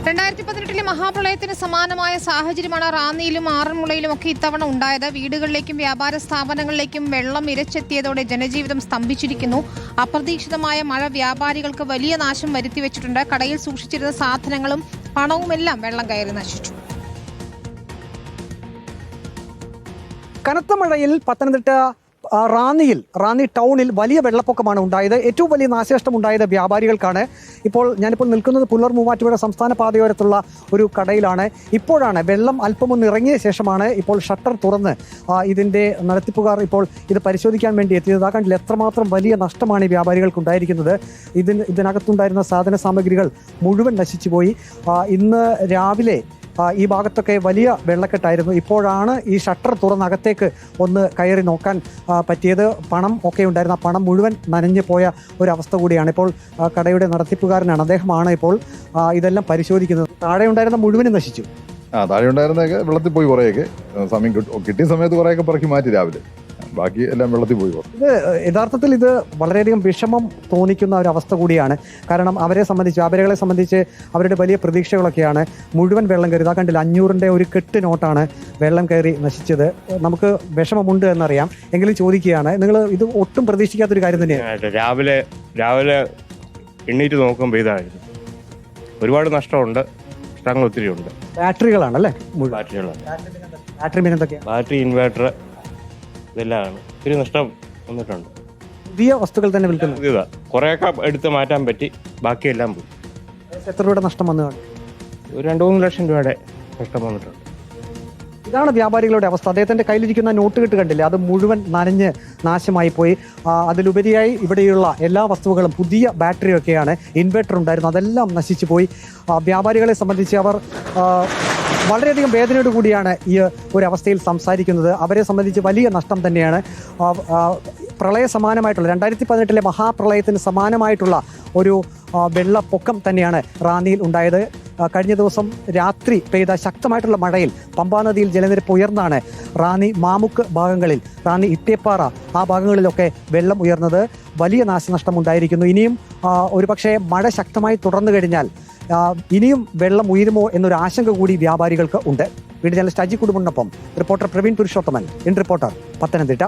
2018 മഹാപ്രളയത്തിന് സമാനമായ സാഹചര്യമാണ് റാന്നിയിലും ആറന്മുളയിലുമൊക്കെ ഇത്തവണ ഉണ്ടായത്. വീടുകളിലേക്കും വ്യാപാര സ്ഥാപനങ്ങളിലേക്കും വെള്ളം ഇരച്ചെത്തിയതോടെ ജനജീവിതം സ്തംഭിച്ചിരിക്കുന്നു. അപ്രതീക്ഷിതമായ മഴ വ്യാപാരികൾക്ക് വലിയ നാശം വരുത്തിവെച്ചിട്ടുണ്ട്. കടയിൽ സൂക്ഷിച്ചിരുന്ന സാധനങ്ങളും പണവുമെല്ലാം വെള്ളം കയറി നശിച്ചു. കനത്ത മഴയിൽ പത്തനംതിട്ട റാന്നി ടൗണിൽ വലിയ വെള്ളപ്പൊക്കമാണ് ഉണ്ടായത്. ഏറ്റവും വലിയ നാശനഷ്ടം ഉണ്ടായത് വ്യാപാരികൾക്കാണ്. ഞാനിപ്പോൾ നിൽക്കുന്നത് പുല്ലൂർ മൂവാറ്റുപുഴ സംസ്ഥാന പാതയോരത്തുള്ള ഒരു കടയിലാണ്. ഇപ്പോഴാണ് വെള്ളം അല്പമൊന്ന് ഇറങ്ങിയ ശേഷമാണ് ഇപ്പോൾ ഷട്ടർ തുറന്ന് ഇതിൻ്റെ നടത്തിപ്പുകാർ ഇപ്പോൾ ഇത് പരിശോധിക്കാൻ വേണ്ടി എത്തിയത്. കണ്ടില്ല എത്രമാത്രം വലിയ നഷ്ടമാണ് ഈ വ്യാപാരികൾക്ക് ഉണ്ടായിരിക്കുന്നത്. ഇതിനകത്തുണ്ടായിരുന്ന സാധന സാമഗ്രികൾ മുഴുവൻ നശിച്ചുപോയി. ഇന്ന് രാവിലെ ഈ ഭാഗത്തൊക്കെ വലിയ വെള്ളക്കെട്ടായിരുന്നു. ഇപ്പോഴാണ് ഈ ഷട്ടർ തുറന്നകത്തേക്ക് ഒന്ന് കയറി നോക്കാൻ പറ്റിയത്. പണം ഒക്കെ ഉണ്ടായിരുന്ന പണം മുഴുവൻ നനഞ്ഞു പോയ ഒരവസ്ഥ കൂടിയാണ്. ഇപ്പോൾ കടയുടെ നടത്തിപ്പുകാരനാണ്, അദ്ദേഹമാണ് ഇപ്പോൾ ഇതെല്ലാം പരിശോധിക്കുന്നത്. താഴെ ഉണ്ടായിരുന്ന മുഴുവനും നശിച്ചു. താഴെ ഉണ്ടായിരുന്നൊക്കെ വെള്ളത്തിൽ പോയി. കുറേയൊക്കെ സമയം കിട്ടിയ സമയത്ത് കുറേയൊക്കെ പറക്കി മാറ്റി രാവിലെ. ബാക്കി എല്ലാം വെള്ളത്തിൽ പോയി. ഇത് യഥാർത്ഥത്തിൽ ഇത് വളരെയധികം വിഷമം തോന്നിക്കുന്ന ഒരു അവസ്ഥ കൂടിയാണ്. കാരണം അവരെ സംബന്ധിച്ച്, വ്യാപാരികളെ സംബന്ധിച്ച് അവരുടെ വലിയ പ്രതീക്ഷകളൊക്കെയാണ്. മുഴുവൻ വെള്ളം കയറി. കണ്ടില്ല, 500-ന്റെ ഒരു കെട്ട് നോട്ടാണ് വെള്ളം കയറി നശിച്ചത്. നമുക്ക് വിഷമമുണ്ട് എന്നറിയാം, എങ്കിലും ചോദിക്കുകയാണ്, നിങ്ങൾ ഇത് ഒട്ടും പ്രതീക്ഷിക്കാത്തൊരു കാര്യം തന്നെയാണ്. രാവിലെ എണ്ണീറ്റ് നോക്കുമ്പോൾ ഇതായിരുന്നു. ഒരുപാട് നഷ്ടമുണ്ട്, നഷ്ടങ്ങൾ ഒത്തിരി ഉണ്ട്. ബാറ്ററികളാണല്ലേ? ബാറ്ററി എന്തൊക്കെയാണ്? ബാറ്ററി, ഇൻവേർട്ടർ, ഇതെല്ലാമാണ്. ഒത്തിരി നഷ്ടം വന്നിട്ടുണ്ട്. പുതിയ വസ്തുക്കൾ തന്നെ വിൽക്കുന്നത്. ഇതാ കുറേയൊക്കെ എടുത്ത് മാറ്റാൻ പറ്റി, ബാക്കിയെല്ലാം പോയി. എത്ര രൂപയുടെ നഷ്ടം വന്നു? ഒരു 2-3 ലക്ഷം രൂപയുടെ നഷ്ടം വന്നിട്ടുണ്ട്. ഇതാണ് വ്യാപാരികളുടെ അവസ്ഥ. അദ്ദേഹത്തിൻ്റെ കയ്യിലിരിക്കുന്ന നോട്ട് കെട്ട് കണ്ടില്ലേ, അത് മുഴുവൻ നനഞ്ഞ് നാശമായി പോയി. അതിലുപരിയായി ഇവിടെയുള്ള എല്ലാ വസ്തുക്കളും, പുതിയ ബാറ്ററിയൊക്കെയാണ്, ഇൻവെർട്ടർ ഉണ്ടായിരുന്നു, അതെല്ലാം നശിച്ചു പോയി. വ്യാപാരികളെ സംബന്ധിച്ച് അവർ വളരെയധികം വേദനയോട് കൂടിയാണ് ഈ ഒരു അവസ്ഥയിൽ സംസാരിക്കുന്നത്. അവരെ സംബന്ധിച്ച് വലിയ നഷ്ടം തന്നെയാണ്. പ്രളയ സമാനമായിട്ടുള്ള 2018 മഹാപ്രളയത്തിന് സമാനമായിട്ടുള്ള ഒരു വെള്ളപ്പൊക്കം തന്നെയാണ് റാന്നിയിൽ ഉണ്ടായത്. കഴിഞ്ഞ ദിവസം രാത്രി പെയ്ത ശക്തമായിട്ടുള്ള മഴയിൽ പമ്പാനദിയിൽ ജലനിരപ്പ് ഉയർന്നാണ് റാന്നി മാമുക്ക് ഭാഗങ്ങളിൽ, റാന്നി ഇട്ടേപ്പാറ ആ ഭാഗങ്ങളിലൊക്കെ വെള്ളം ഉയർന്നത്. വലിയ നാശനഷ്ടം ഉണ്ടായിരിക്കുന്നു. ഇനിയും ഒരുപക്ഷെ മഴ ശക്തമായി തുടർന്നു കഴിഞ്ഞാൽ ഇനിയും വെള്ളം ഉയരുമോ എന്നൊരു ആശങ്ക കൂടി വ്യാപാരികൾക്ക് ഉണ്ട്. വീഡിയോ ജേർണലിസ്റ്റ് അജി കുടുംബനൊപ്പം reporter Praveen Purushothaman, in reporter, Pathanamthitta.